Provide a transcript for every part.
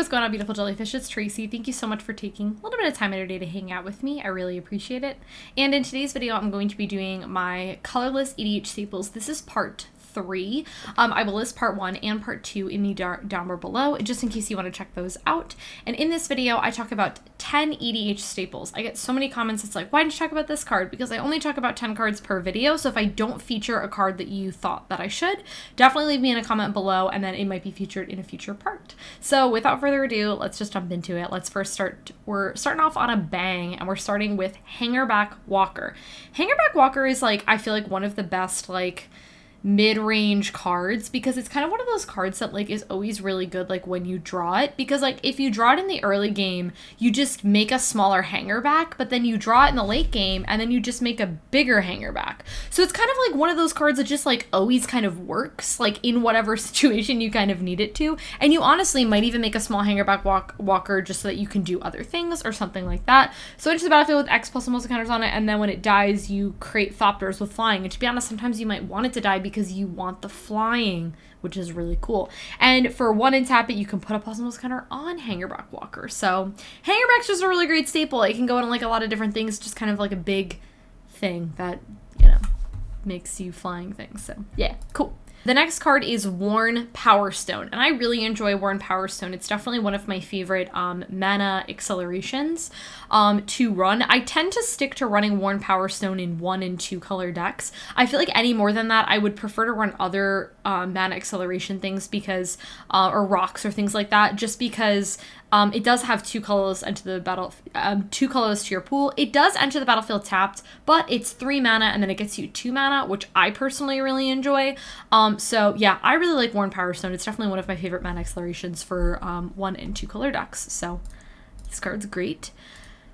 What's going on, beautiful jellyfish? It's Tracy. Thank you so much for taking a little bit of time out of your day to hang out with me. I really appreciate it. And in today's video, I'm going to be doing my colorless EDH staples. This is part 3. I will list part 1 and part 2 in the down bar below, just in case you want to check those out. And in this video, I talk about 10 EDH staples. I get so many comments, it's like, why didn't you talk about this card? Because I only talk about 10 cards per video, so if I don't feature a card that you thought that I should, definitely leave me in a comment below, and then it might be featured in a future part. So without further ado, let's just jump into it. Let's first start, we're starting off on a bang, and we're starting with Hangarback Walker. Hangarback Walker is like, I feel like one of the best, like, mid-range cards, because it's kind of one of those cards that like is always really good like when you draw it, because like if you draw it in the early game you just make a smaller hanger back, but then you draw it in the late game and then you just make a bigger hanger back. So it's kind of like one of those cards that just like always kind of works like in whatever situation you kind of need it to, and you honestly might even make a small hangerback walker just so that you can do other things or something like that. So into the battlefield with X plus and counters on it, and then when it dies you create Thopters with flying, and to be honest sometimes you might want it to die because you want the flying, which is really cool. And for 1 and tap it, you can put a Possible counter on Hangarback Walker. So Hangarback's just a really great staple. It can go in like a lot of different things, just kind of like a big thing that, you know, makes you flying things. So yeah, cool. The next card is Worn Powerstone, and I really enjoy Worn Powerstone. It's definitely one of my favorite mana accelerations to run. I tend to stick to running Worn Powerstone in 1 and 2 color decks. I feel like any more than that, I would prefer to run other mana acceleration things because, or rocks or things like that, just because it does have 2 colors enter the battle, 2 colors to your pool. It does enter the battlefield tapped, but it's 3 mana and then it gets you 2 mana, which I personally really enjoy. So yeah, I really like Worn Powerstone. It's definitely one of my favorite mana accelerations for 1 and 2 color decks. So this card's great.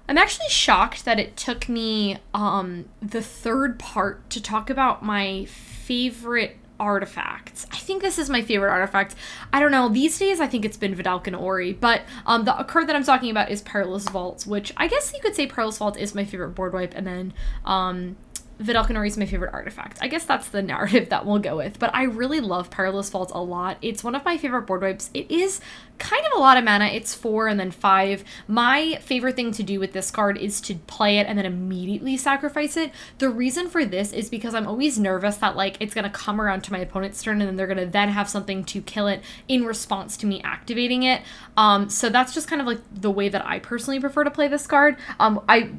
I'm actually shocked that it took me the third part to talk about my favorite artifacts. I think this is my favorite artifact. I don't know, these days I think it's been Vidalcan Ori, but the card that I'm talking about is Perilous Vaults, which I guess you could say Perilous Vault is my favorite board wipe, and then Vidalcan Ori is my favorite artifact. I guess that's the narrative that we'll go with, but I really love Perilous Vault a lot. It's one of my favorite board wipes. It is kind of a lot of mana. It's 4 and then 5. My favorite thing to do with this card is to play it and then immediately sacrifice it. The reason for this is because I'm always nervous that like it's gonna come around to my opponent's turn and then they're gonna then have something to kill it in response to me activating it. So that's just kind of like the way that I personally prefer to play this card. I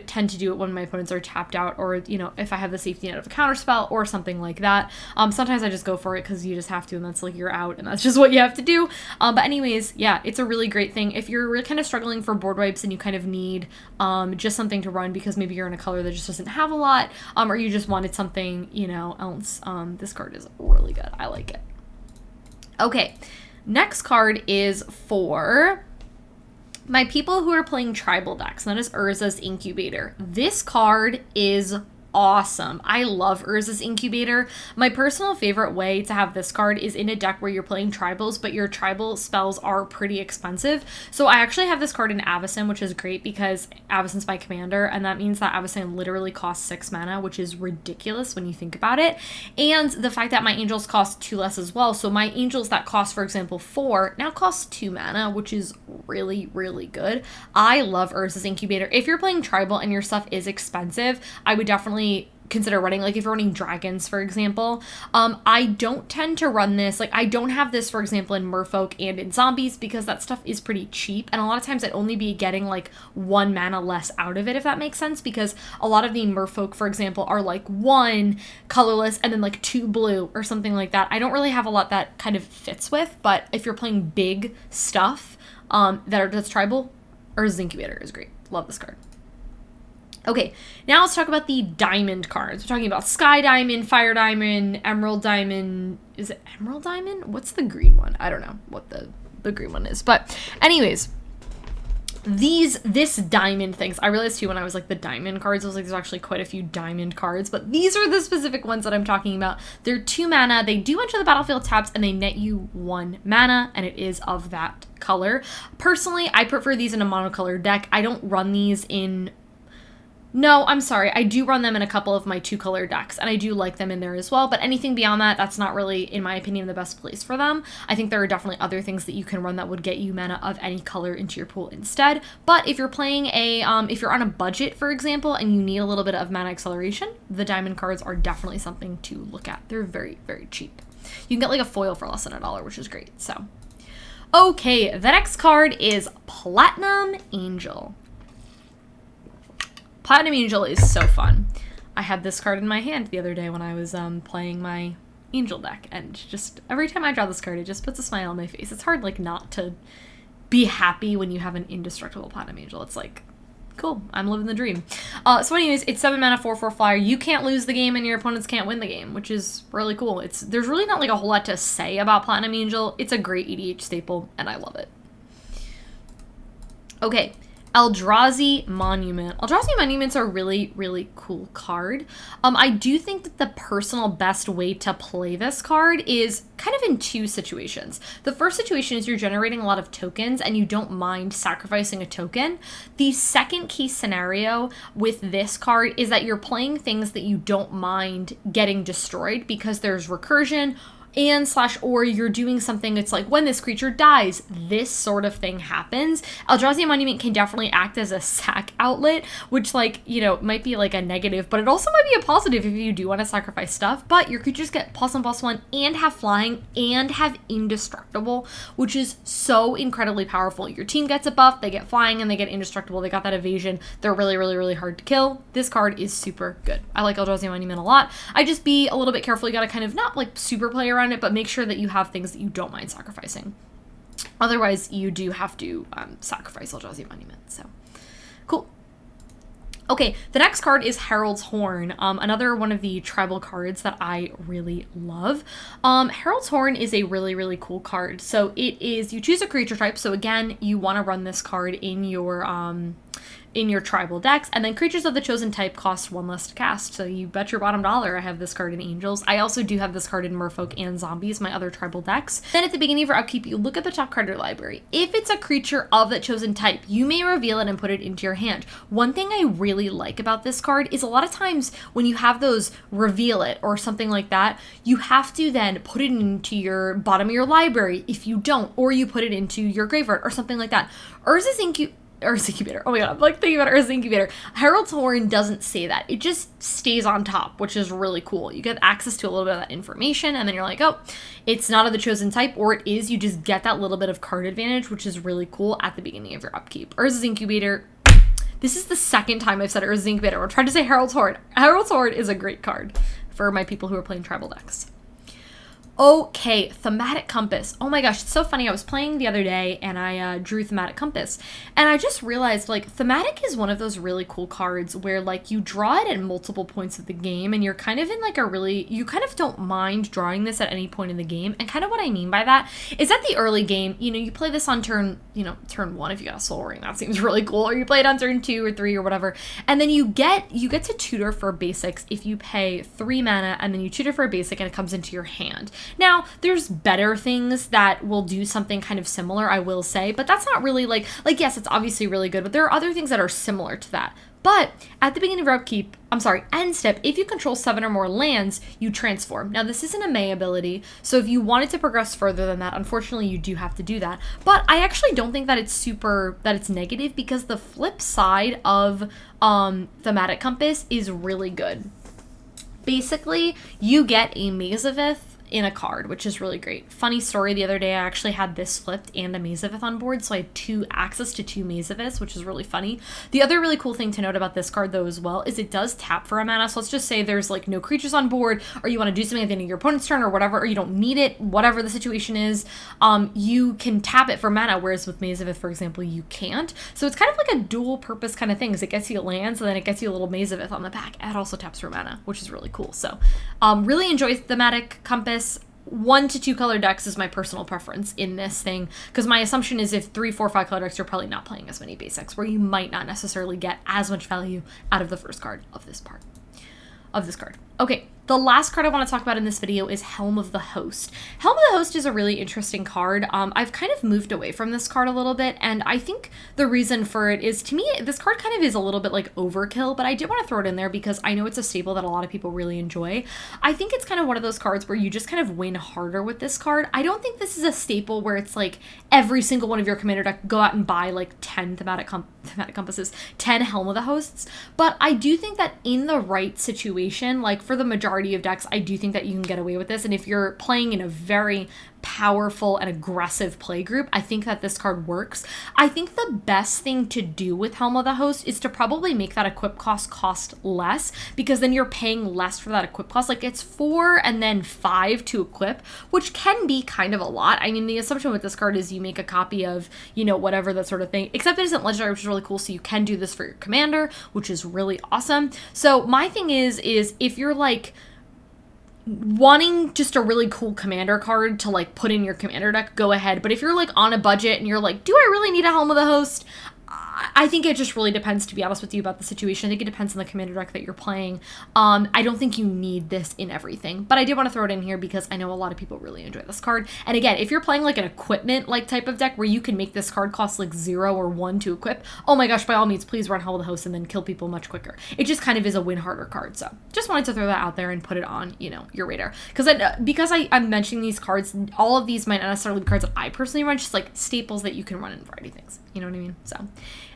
tend to do it when my opponents are tapped out, or if I have the safety net of a counterspell or something like that. Sometimes I just go for it because you just have to, and that's like you're out and that's just what you have to do. But anyways, yeah, it's a really great thing. If you're really kind of struggling for board wipes and you kind of need just something to run because maybe you're in a color that just doesn't have a lot, or you just wanted something, else, this card is really good. I like it. Okay, next card is for my people who are playing tribal decks, and that is Urza's Incubator. This card is awesome. I love Urza's Incubator. My personal favorite way to have this card is in a deck where you're playing tribals, but your tribal spells are pretty expensive. So I actually have this card in Avacyn, which is great because Avacyn's my commander, and that means that Avacyn literally costs 6 mana, which is ridiculous when you think about it. And the fact that my angels cost 2 less as well. So my angels that cost, for example, 4 now cost 2 mana, which is really, really good. I love Urza's Incubator. If you're playing tribal and your stuff is expensive, I would definitely consider running, like if you're running dragons, for example. I don't tend to run this, like I don't have this, for example, in Merfolk and in Zombies because that stuff is pretty cheap, and a lot of times I'd only be getting like 1 mana less out of it, if that makes sense, because a lot of the Merfolk, for example, are like 1 colorless and then like 2 blue or something like that. I don't really have a lot that kind of fits with, but if you're playing big stuff that's tribal, Urza's Incubator is great. Love this card. Okay, now let's talk about the diamond cards. We're talking about Sky Diamond, Fire Diamond, Emerald Diamond. Is it Emerald Diamond? What's the green one? I don't know what the green one is. But anyways, this diamond things, I realized too when I was like the diamond cards, I was like there's actually quite a few diamond cards, but these are the specific ones that I'm talking about. They're 2 mana, they do enter the battlefield taps, and they net you 1 mana, and it is of that color. Personally, I prefer these in a monocolor deck. I don't run these in No, I'm sorry. I do run them in a couple of my 2-color decks, and I do like them in there as well, but anything beyond that, that's not really, in my opinion, the best place for them. I think there are definitely other things that you can run that would get you mana of any color into your pool instead. But if you're playing if you're on a budget, for example, and you need a little bit of mana acceleration, the diamond cards are definitely something to look at. They're very, very cheap. You can get like a foil for less than $1, which is great, so. Okay, the next card is Platinum Angel. Platinum Angel is so fun. I had this card in my hand the other day when I was playing my Angel deck, and just every time I draw this card, it just puts a smile on my face. It's hard, like, not to be happy when you have an indestructible Platinum Angel. It's like, cool, I'm living the dream. So anyways, it's 7 mana, 4/4 flyer. You can't lose the game and your opponents can't win the game, which is really cool. There's really not like a whole lot to say about Platinum Angel. It's a great EDH staple, and I love it. Okay. Eldrazi Monument. Eldrazi Monument's a really, really cool card. I do think that the personal best way to play this card is kind of in 2 situations. The first situation is you're generating a lot of tokens and you don't mind sacrificing a token. The second case scenario with this card is that you're playing things that you don't mind getting destroyed because there's recursion, and or you're doing something that's like, when this creature dies, this sort of thing happens. Eldrazi Monument can definitely act as a sack outlet, which, like, you know, might be like a negative, but it also might be a positive if you do want to sacrifice stuff. But your creatures get +1/+1 and have flying and have indestructible, which is so incredibly powerful. Your team gets a buff, they get flying, and they get indestructible. They got that evasion. They're really, really, really hard to kill. This card is super good. I like Eldrazi Monument a lot. I just be a little bit careful. You gotta kind of not like super play around it, but make sure that you have things that you don't mind sacrificing. Otherwise, you do have to sacrifice Eldrazi Monument. So, cool. Okay, the next card is Herald's Horn, another one of the tribal cards that I really love. Herald's Horn is a really, really cool card. So it is, you choose a creature type. So again, you want to run this card in your tribal decks, and then creatures of the chosen type cost 1 less to cast. So you bet your bottom dollar I have this card in Angels. I also do have this card in Merfolk and Zombies, my other tribal decks. Then at the beginning of your upkeep, you look at the top card of your library. If it's a creature of that chosen type, you may reveal it and put it into your hand. One thing I really like about this card is a lot of times when you have those reveal it or something like that, you have to then put it into your bottom of your library if you don't, or you put it into your graveyard or something like that. Urzas Incubator. Oh my god, I'm like thinking about Urzas Incubator. Herald's Horn doesn't say that. It just stays on top, which is really cool. You get access to a little bit of that information, and then you're like, oh, it's not of the chosen type, or it is. You just get that little bit of card advantage, which is really cool at the beginning of your upkeep. Urzas Incubator. This is the second time I've said Urzas Incubator. We're trying to say Herald's Horn. Herald's Horn is a great card for my people who are playing tribal decks. Okay, Thematic Compass. Oh my gosh, it's so funny. I was playing the other day and I drew Thematic Compass, and I just realized, like, Thematic is one of those really cool cards where, like, you draw it at multiple points of the game, and you're kind of in, like, you kind of don't mind drawing this at any point in the game. And kind of what I mean by that is at the early game, you know, you play this on turn 1 if you got a Soul Ring. That seems really cool. Or you play it on turn 2 or 3 or whatever. And then you get to tutor for basics if you pay 3 mana, and then you tutor for a basic and it comes into your hand. Now, there's better things that will do something kind of similar, I will say, but that's not really like yes, it's obviously really good, but there are other things that are similar to that. But at the beginning of your upkeep, end step, if you control 7 or more lands, you transform. Now, this isn't a May ability, so if you wanted to progress further than that, unfortunately, you do have to do that. But I actually don't think that it's negative, because the flip side of Thematic Compass is really good. Basically, you get a Mazavith in a card, which is really great. Funny story, the other day I actually had this flipped and a Mazavith on board, so I had access to 2 Mazaviths, which is really funny. The other really cool thing to note about this card, though, as well, is it does tap for a mana. So let's just say there's, like, no creatures on board, or you want to do something at the end of your opponent's turn or whatever, or you don't need it, whatever the situation is, you can tap it for mana, whereas with Mazavith, for example, you can't. So it's kind of like a dual purpose kind of thing, because it gets you lands, and then it gets you a little Mazavith on the back, and it also taps for mana, which is really cool. So really enjoy Thematic Compass. 1 to 2 color decks is my personal preference in this thing, because my assumption is if 3, 4, 5 color decks, you're probably not playing as many basics, where you might not necessarily get as much value out of the first card of this card. Okay, the last card I want to talk about in this video is Helm of the Host. Helm of the Host is a really interesting card. I've kind of moved away from this card a little bit, and I think the reason for it is, to me, this card kind of is a little bit like overkill, but I did want to throw it in there because I know it's a staple that a lot of people really enjoy. I think it's kind of one of those cards where you just kind of win harder with this card. I don't think this is a staple where it's like every single one of your commander deck go out and buy like 10 thematic compasses, 10 Helm of the Hosts, but I do think that in the right situation, like for the majority of decks, I do think that you can get away with this. And if you're playing in a very powerful and aggressive play group, I think that this card works. I think the best thing to do with Helm of the Host is to probably make that equip cost less, because then you're paying less for that equip cost. Like, it's 4 and then 5 to equip, which can be kind of a lot. I mean, the assumption with this card is you make a copy of, you know, whatever, that sort of thing, except it isn't legendary, which is really cool. So you can do this for your commander, which is really awesome. So my thing is if you're like wanting just a really cool commander card to like put in your commander deck, go ahead. But if you're like on a budget and you're like, do I really need a Helm of the Host? I think it just really depends, to be honest with you, about the situation. I think it depends on the commander deck that you're playing. I don't think you need this in everything, but I did want to throw it in here because I know a lot of people really enjoy this card. And again, if you're playing like an equipment like type of deck where you can make this card cost like 0 or 1 to equip, oh my gosh, by all means, please run Helm of the Host and then kill people much quicker. It just kind of is a win harder card. So just wanted to throw that out there and put it on, you know, your radar. Because I'm mentioning these cards, all of these might not necessarily be cards that I personally run, just like staples that you can run in a variety of things. You know what I mean? So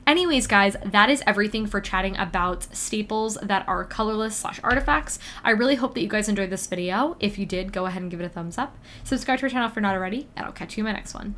anyways, guys, that is everything for chatting about staples that are colorless/artifacts. I really hope that you guys enjoyed this video. If you did, go ahead and give it a thumbs up. Subscribe to our channel if you're not already, and I'll catch you in my next one.